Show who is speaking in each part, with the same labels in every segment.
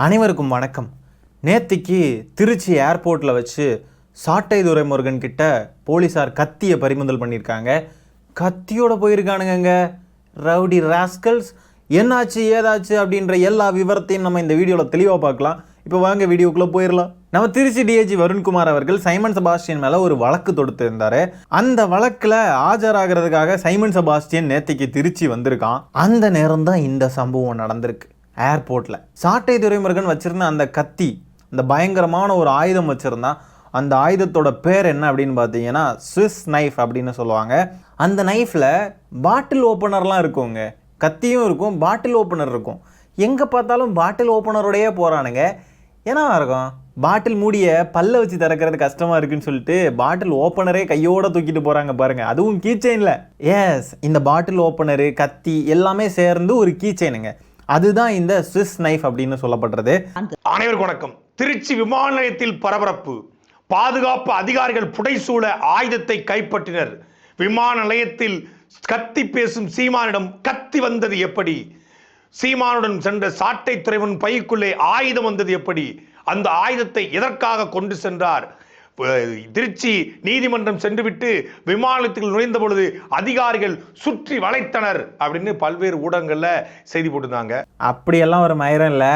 Speaker 1: அனைவருக்கும் வணக்கம். நேத்திக்கு திருச்சி ஏர்போர்ட்டில் வச்சு சாட்டை துரைமுருகன் கிட்ட போலீஸார் கத்தியை பறிமுதல் பண்ணியிருக்காங்க. கத்தியோட போயிருக்கானுங்க ரவுடி ராஸ்கல்ஸ். என்னாச்சு ஏதாச்சு அப்படின்ற எல்லா விவரத்தையும் நம்ம இந்த வீடியோவில் தெளிவாக பார்க்கலாம். இப்போ வாங்க வீடியோக்குள்ளே போயிடலாம். நம்ம திருச்சி டிஐஜி வருண்குமார் அவர்கள் சைமன் செபாஸ்டியன் மேலே ஒரு வழக்கு தொடுத்திருந்தார். அந்த வழக்கில் ஆஜராகிறதுக்காக சைமன் செபாஸ்டியன் நேத்திக்கு திருச்சி வந்திருக்கான். அந்த நேரம் தான் இந்த சம்பவம் நடந்திருக்கு. ஏர்போர்ட்டில் சாட்டை துரைமுருகன் வச்சுருந்த அந்த கத்தி, அந்த பயங்கரமான ஒரு ஆயுதம் வச்சுருந்தான். அந்த ஆயுதத்தோட பேர் என்ன அப்படின்னு பார்த்தீங்கன்னா ஸ்விஸ் நைஃப் அப்படின்னு சொல்லுவாங்க. அந்த நைஃப்பில் பாட்டில் ஓப்பனர்லாம் இருக்குங்க. கத்தியும் இருக்கும், பாட்டில் ஓப்பனர் இருக்கும். எங்கே பார்த்தாலும் பாட்டில் ஓப்பனரோடையே போகிறானுங்க. என்னவா இருக்கும்? பாட்டில் மூடிய பல்ல வச்சு திறக்கிறது கஷ்டமாக இருக்குன்னு சொல்லிட்டு பாட்டில் ஓப்பனரே கையோட தூக்கிட்டு போகிறாங்க பாருங்கள். அதுவும் கீச்செயினில். எஸ், இந்த பாட்டில் ஓப்பனரு, கத்தி எல்லாமே சேர்ந்து ஒரு கீச்செயினுங்க. அதுதான் இந்த ஸ்விஸ் நைஃப் அப்படின்னு சொல்லப்படுறது.
Speaker 2: அனைவருக்கும் வணக்கம். திருச்சி விமான நிலையத்தில் பரபரப்பு. பாதுகாப்பு அதிகாரிகள் புடைசூழ ஆயுதத்தை கைப்பற்றினர். விமான நிலையத்தில் கத்தி பேசும் சீமானிடம் கத்தி வந்தது எப்படி? சீமானுடன் சென்ற சாட்டை துரைமுருகன் பைக்குள்ளே ஆயுதம் வந்தது எப்படி? அந்த ஆயுதத்தை எதற்காக கொண்டு சென்றார்? திருச்சி நீதிமன்றம் சென்றுவிட்டு விமானத்தில் நுழைந்த பொழுது அதிகாரிகள் சுற்றி வளைத்தனர் அப்படின்னு பல்வேறு ஊடகங்கள்ல செய்தி போட்டிருந்தாங்க.
Speaker 1: அப்படியெல்லாம் ஒரு மயிரம் இல்லை.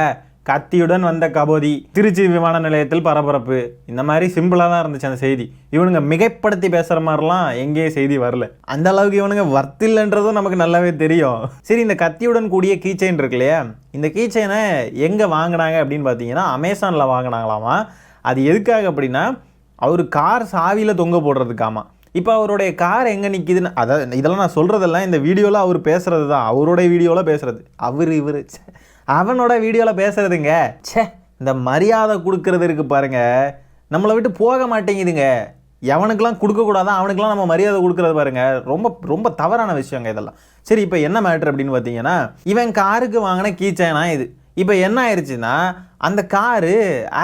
Speaker 1: கத்தியுடன் வந்த கபோதி, திருச்சி விமான நிலையத்தில் பரபரப்பு, இந்த மாதிரி சிம்பிளாக தான் இருந்துச்சு அந்த செய்தி. இவனுங்க மிகைப்படுத்தி பேசுகிற மாதிரிலாம் எங்கேயும் செய்தி வரல. அந்த அளவுக்கு இவனுங்க வர்த்தில்லைன்றதும் நமக்கு நல்லாவே தெரியும். சரி, இந்த கத்தியுடன் கூடிய கீச்செயின் இருக்கு இல்லையா, இந்த கீச்செயினை எங்கே வாங்கினாங்க அப்படின்னு பார்த்தீங்கன்னா அமேசானில் வாங்கினாங்களாமா. அது எதுக்காக அப்படின்னா அவர் கார் சாவியில் தொங்க போடுறதுக்காமா. இப்போ அவருடைய கார் எங்கே நிற்கிதுன்னு, அதாவது இதெல்லாம் நான் சொல்கிறதெல்லாம் இந்த வீடியோவில் அவர் பேசுகிறது தான். அவருடைய வீடியோவில் பேசுகிறது இவர் அவனோட வீடியோவில் பேசுகிறதுங்க. சே, இந்த மரியாதை கொடுக்கறது இருக்குது பாருங்க, நம்மளை விட்டு போக மாட்டேங்குதுங்க. எவனுக்கெல்லாம் கொடுக்கக்கூடாதான் அவனுக்கெல்லாம் நம்ம மரியாதை கொடுக்குறது பாருங்க. ரொம்ப ரொம்ப தவறான விஷயங்க இதெல்லாம். சரி, இப்போ என்ன மேட்ரு அப்படின்னு பார்த்தீங்கன்னா, இவன் காருக்கு வாங்கின கீச்சேனா இது. இப்போ என்ன ஆயிடுச்சுன்னா, அந்த காரு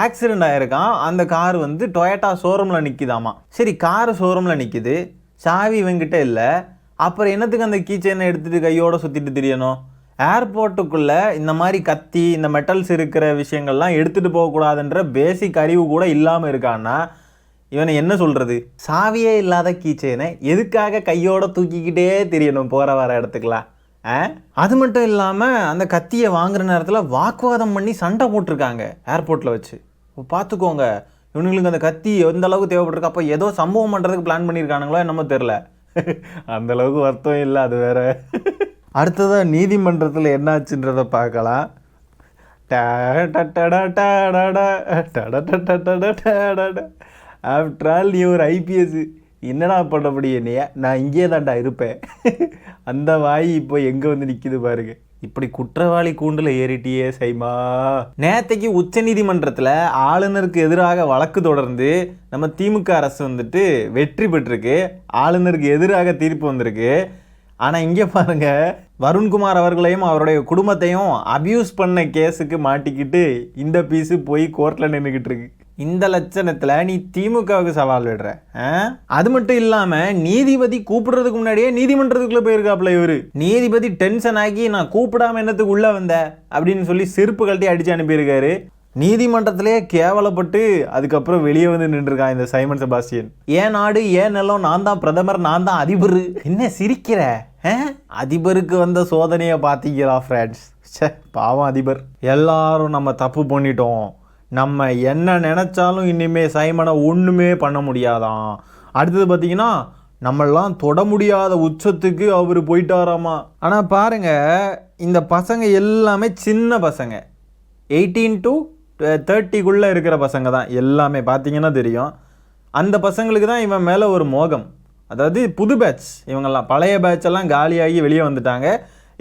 Speaker 1: ஆக்சிடெண்ட் ஆகிருக்கான். அந்த கார் வந்து டொயோட்டா ஷோரூமில் நிற்கிதாமா. சரி, காரு ஷோரூமில் நிற்கிது, சாவி இவங்கிட்ட இல்லை. அப்புறம் என்னத்துக்கு அந்த கீச்செயினை எடுத்துகிட்டு கையோடு சுற்றிட்டு தெரியணும்? ஏர்போர்ட்டுக்குள்ளே இந்த மாதிரி கத்தி, இந்த மெட்டல்ஸ் இருக்கிற விஷயங்கள்லாம் எடுத்துகிட்டு போகக்கூடாதுன்ற பேசிக் அறிவு கூட இல்லாமல் இருக்கான்னா இவனை என்ன சொல்கிறது? சாவியே இல்லாத கீச்செயினை எதுக்காக கையோடு தூக்கிக்கிட்டே தெரியணும் போகிற வர இடத்துக்குலாம்? அது மட்டும் இல்லாமல் அந்த கத்தியை வாங்குற நேரத்தில் வாக்குவாதம் பண்ணி சண்டை போட்டிருக்காங்க ஏர்போர்ட்டில் வச்சு. பார்த்துக்கோங்க, இவனுங்களுக்கு அந்த கத்தி எந்த அளவுக்கு தேவைப்பட்டிருக்கு. அப்போ ஏதோ சம்பவம் பண்ணுறதுக்கு பிளான் பண்ணியிருக்கானுங்களோ என்னமோ தெரில. அந்தளவுக்கு வருத்தம் இல்லை, அது வேற. அடுத்ததாக நீதிமன்றத்தில் என்னாச்சுன்றதை பார்க்கலாம். ஆஃப்டர் ஆல் நீ ஒரு ஐபிஎஸ், என்னடா பண்ண முடியும்? நான் இங்கே தான்டா இருப்பேன். அந்த வாய் இப்போ எங்கே வந்து நிற்கிது பாருங்க. இப்படி குற்றவாளி கூண்டில் ஏறிட்டியே சைமா. நேத்தைக்கு உச்ச நீதிமன்றத்தில் ஆளுநருக்கு எதிராக வழக்கு தொடர்ந்து நம்ம திமுக அரசு வந்துட்டு வெற்றி பெற்றிருக்கு. ஆளுநருக்கு எதிராக தீர்ப்பு வந்திருக்கு. ஆனால் இங்கே பாருங்க, வருண்குமார் அவர்களையும் அவருடைய குடும்பத்தையும் அபியூஸ் பண்ண கேஸுக்கு மாட்டிக்கிட்டு இந்த பீஸு போய் கோர்ட்டில் நின்றுக்கிட்டு இருக்கு. இந்த லட்சணத்தில் நீ திமுகவுக்கு சவால் விடுற? அது மட்டும் இல்லாமல் நீதிபதி கூப்பிடுறதுக்கு முன்னாடியே நீதிமன்றத்துக்குள்ளே போயிருக்காப்புல இவர். நீதிபதி டென்ஷன் ஆகி நான் கூப்பிடாம என்னத்துக்கு உள்ளே வந்த அப்படின்னு சொல்லி செருப்பு கழட்டி அடித்து அனுப்பியிருக்காரு. நீதிமன்றத்திலே கேவலப்பட்டு அதுக்கப்புறம் வெளியே வந்து நின்றுருக்கான் இந்த சைமன் செபாஸ்டியன். ஏன் நாடு ஏன் நிலம், நான் தான் பிரதமர், நான் தான் அதிபர். என்ன சிரிக்கிற? அதிபருக்கு வந்த சோதனையை பார்த்தீங்களா ஃப்ரெண்ட்ஸ்? சே, பாவம் அதிபர். எல்லாரும் நம்ம தப்பு பண்ணிட்டோம், நம்ம என்ன நினச்சாலும் இனிமேல் சைமனை ஒன்றுமே பண்ண முடியாதான். அடுத்தது பார்த்தீங்கன்னா நம்மளாம் தொட முடியாத உச்சத்துக்கு அவர் போயிட்டாராமா. ஆனால் பாருங்கள், இந்த பசங்க எல்லாமே சின்ன பசங்க, 18 to 30 இருக்கிற பசங்க தான் எல்லாமே. பார்த்தீங்கன்னா தெரியும். அந்த பசங்களுக்கு தான் இவன் மேலே ஒரு மோகம். அதாவது புது பேட்ச் இவங்கெல்லாம். பழைய பேட்செல்லாம் காலியாகி வெளியே வந்துட்டாங்க.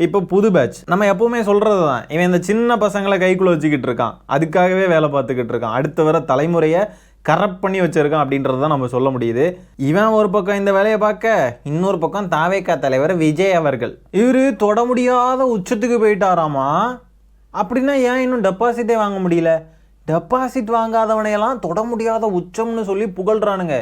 Speaker 1: இப்போ புது பேட்ச். நம்ம எப்பவுமே சொல்கிறது தான், இவன் இந்த சின்ன பசங்களை கைக்குள்ளே வச்சுக்கிட்டு இருக்கான், அதுக்காகவே வேலை பார்த்துக்கிட்டு இருக்கான். அடுத்த வர தலைமுறையை கரப்ட் பண்ணி வச்சுருக்கான் அப்படின்றது தான் நம்ம சொல்ல முடியுது. இவன் ஒரு பக்கம் இந்த வேலையை பார்க்க, இன்னொரு பக்கம் தாவேகா தலைவர் விஜய் அவர்கள், இவர் தொட முடியாத உச்சத்துக்கு போயிட்டாராமா. அப்படின்னா ஏன் இன்னும் டெபாசிட்டே வாங்க முடியல? டெபாசிட் வாங்காதவனையெல்லாம் தொட முடியாத உச்சம்னு சொல்லி புகழ்றானுங்க.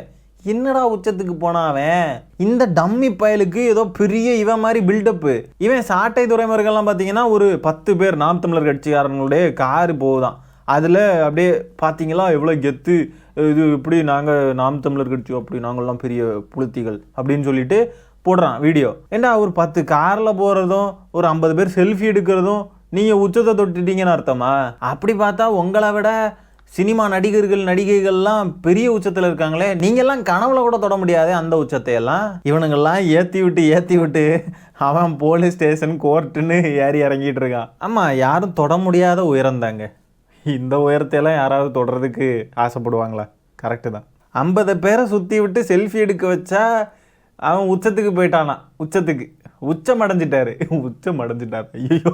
Speaker 1: என்னடா உச்சத்துக்கு போனாவன்? இந்த டம்மி பயலுக்கு ஏதோ பெரிய இவன் மாதிரி பில்டப்பு. இவன் சாட்டை துரைமுருகன்லாம் பார்த்தீங்கன்னா ஒரு 10 பேர் நாம் தமிழர் கட்சிக்காரங்களுடைய காரு போகுதான். அதில் அப்படியே பார்த்தீங்களா எவ்வளோ கெத்து, இது இப்படி நாங்கள் நாம் தமிழர் கட்சி அப்படி நாங்கள்லாம் பெரிய புலத்திகள் அப்படின்னு சொல்லிட்டு போடுறான் வீடியோ. ஏன்னா ஒரு 10 காரில் போகிறதும் ஒரு 50 பேர் செல்ஃபி எடுக்கிறதும் நீங்கள் உச்சத்தை தொட்டுட்டீங்கன்னு அர்த்தமா? அப்படி பார்த்தா உங்களை விட சினிமா நடிகர்கள் நடிகைகள்லாம் பெரிய உச்சத்தில் இருக்காங்களே, நீங்கள்லாம் கனவுல கூட தொட முடியாது அந்த உச்சத்தையெல்லாம். இவனுங்கள்லாம் ஏற்றி விட்டு அவன் போலீஸ் ஸ்டேஷன் கோர்ட்டுன்னு ஏறி இறங்கிட்டு இருக்கான். ஆமாம், யாரும் தொட முடியாத உயரம் தாங்க. இந்த உயரத்தையெல்லாம் யாராவது தொடறதுக்கு ஆசைப்படுவாங்களா? கரெக்டு தான். 50 பேரை சுற்றி விட்டு செல்ஃபி எடுக்க வச்சா அவன் உச்சத்துக்கு போயிட்டானா, உச்சம் அடைஞ்சிட்டாரு. ஐயோ,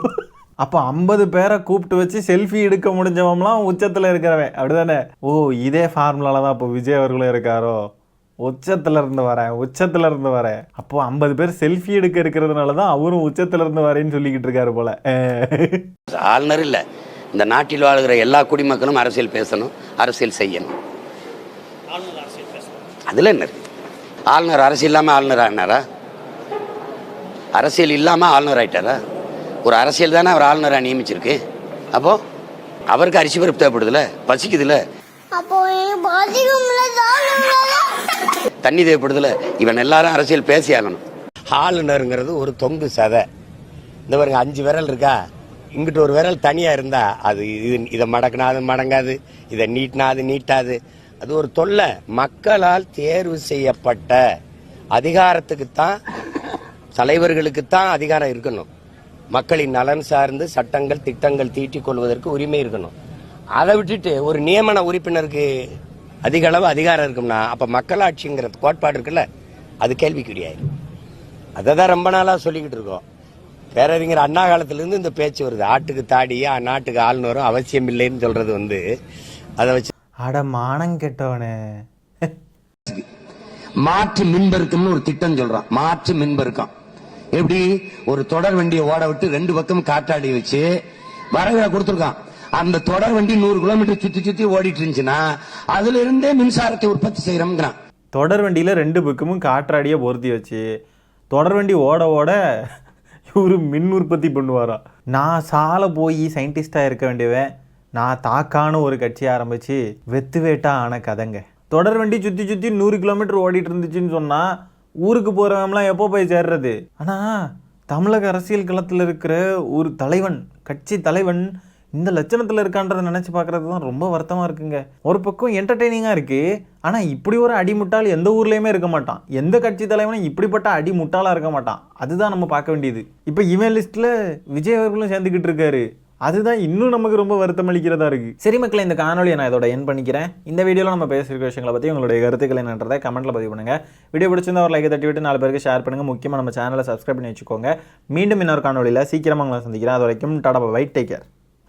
Speaker 1: அப்போ 50 பேரை கூப்பிட்டு வச்சு செல்ஃபி எடுக்க முடிஞ்சவங்களாம் உச்சத்தில் இருக்கிறவன் அப்படிதானே? ஓ, இதே ஃபார்முலால தான் இப்போ விஜய் அவர்களும் இருக்காரோ, உச்சத்துல இருந்து வரேன். அப்போ 50 பேர் செல்ஃபி எடுக்க இருக்கிறதுனால தான் அவரும் உச்சத்துல இருந்து வரேன்னு சொல்லிக்கிட்டு இருக்காரு போல.
Speaker 3: ஆளுநர் இல்லை, இந்த நாட்டில் வாழ்கிற எல்லா குடிமக்களும் அரசியல் பேசணும், அரசியல் செய்யணும். அதில் என்ன இருக்கு? ஆளுநர் அரசியல் இல்லாமல் ஆளுநர் ஆனாரா? அரசியல் இல்லாமல் ஆளுநர் ஆயிட்டாரா? ஒரு அரசியல் தானே அவர் ஆளுநராக நியமிச்சிருக்கு. அப்போ அவருக்கு அரிசி பருப்பு தேவைப்படுதுல, பசிக்குதுல, தண்ணி தேவைப்படுதுல, இவன் எல்லாரும் அரசியல் பேசி ஆகணும். ஆளுநருங்கிறது ஒரு தொங்கு சதை. இந்த பாருங்க 5 விரல் இருக்கா, இங்கிட்ட ஒரு விரல் தனியா இருந்தா அது இதை மடக்கினா அது மடங்காது, இதை நீட்டினா அது நீட்டாது. அது ஒரு தொல்லை. மக்களால் தேர்வு செய்யப்பட்ட அதிகாரத்துக்குத்தான், தலைவர்களுக்குத்தான் அதிகாரம் இருக்கணும். மக்களின் நலன் சார்ந்து சட்டங்கள் திட்டங்கள் தீட்டிக் கொள்வதற்கு உரிமை இருக்கணும். அதை விட்டுட்டு ஒரு நியமன உறுப்பினருக்கு அதிக அளவு அதிகாரம் இருக்கும்னா அப்ப மக்களாட்சிங்கிற கோட்பாடு இருக்குல்ல, அது கேள்விக்குறியாயிரும். அதை தான் ரொம்ப நாளா சொல்லிக்கிட்டு இருக்கோம். பேரறிஞர் அண்ணா காலத்திலிருந்து இந்த பேச்சு வருது. ஆட்டுக்கு தாடியா நாட்டுக்கு ஆளுநரும் அவசியம் இல்லைன்னு சொல்றது அதை வச்சு
Speaker 1: அட மானம் கெட்டவனே.
Speaker 3: மாற்று மின்பெருக்கம்னு ஒரு திட்டம் சொல்றான். மாற்று மின்பெருக்கம் எப்படி? ஒரு தொடர் வண்டியை ஓட விட்டு 2 பக்கம் காற்றாடி வச்சு வரவேல கொடுத்துருக்கான். அந்த தொடர் வண்டி 100 கிலோமீட்டர் சுத்தி ஓடிட்டு இருந்துச்சுன்னா அதுல இருந்தே மின்சாரத்தை உற்பத்தி செய்யறோம்.
Speaker 1: தொடர் வண்டியில 2 பக்கமும் காற்றாடியை பொருத்தி வச்சு தொடர் வண்டி ஓட இவரு மின் உற்பத்தி பண்ணுவாரா? நான் சாலை போய் சயின்டிஸ்டாக இருக்க வேண்டியவன், நான் தாக்கான ஒரு கட்சி ஆரம்பிச்சு வெத்து வேட்டா ஆன கதைங்க. தொடர் வண்டி சுற்றி 100 கிலோமீட்டர் ஓடிட்டு இருந்துச்சுன்னு சொன்னால் ஊருக்கு போகிறவங்களாம் எப்போ போய் சேர்றது? ஆனால் தமிழக அரசியல் களத்தில் இருக்கிற ஒரு தலைவன், கட்சி தலைவன் இந்த லட்சணத்தில் இருக்கான்றதை நினச்சி பார்க்குறது தான் ரொம்ப வருத்தமாக இருக்குங்க. ஒரு பக்கம் என்டர்டெய்னிங்காக இருக்குது, ஆனால் இப்படி ஒரு அடிமுட்டால் எந்த ஊர்லேயுமே இருக்க மாட்டான். எந்த கட்சி தலைவனும் இப்படிப்பட்ட அடிமுட்டாலாக இருக்க மாட்டான். அதுதான் நம்ம பார்க்க வேண்டியது. இப்போ இவன் லிஸ்ட்டில் விஜய் அவர்களும் சேர்ந்துக்கிட்டு இருக்காரு. அதுதான் இன்னும் நமக்கு ரொம்ப வருத்தம் அளிக்கிறதா இருக்குது. சரி மக்களை, இந்த காணொலியை நான் இதோட என் பண்ணிக்கிறேன். இந்த வீடியோவில் நம்ம பேசியிருக்க விஷயங்களை பற்றி உங்களுடைய கருத்துக்கள் என்னன்றதை கமெண்ட்டில் பதிவு பண்ணுங்கள். வீடியோ பிடிச்சிருந்தா ஒரு லைக் தட்டி விட்டு 4 பேருக்கு ஷேர் பண்ணுங்கள். முக்கியமாக நம்ம சேனலை சப்ஸ்கிரைப் பண்ணி வச்சுக்கோங்க. மீண்டும் இன்னொரு காணொலியில் சீக்கிரமாக உங்களை சந்திக்கிறேன். அது வரைக்கும் டாடா பை, டேக் கேர்.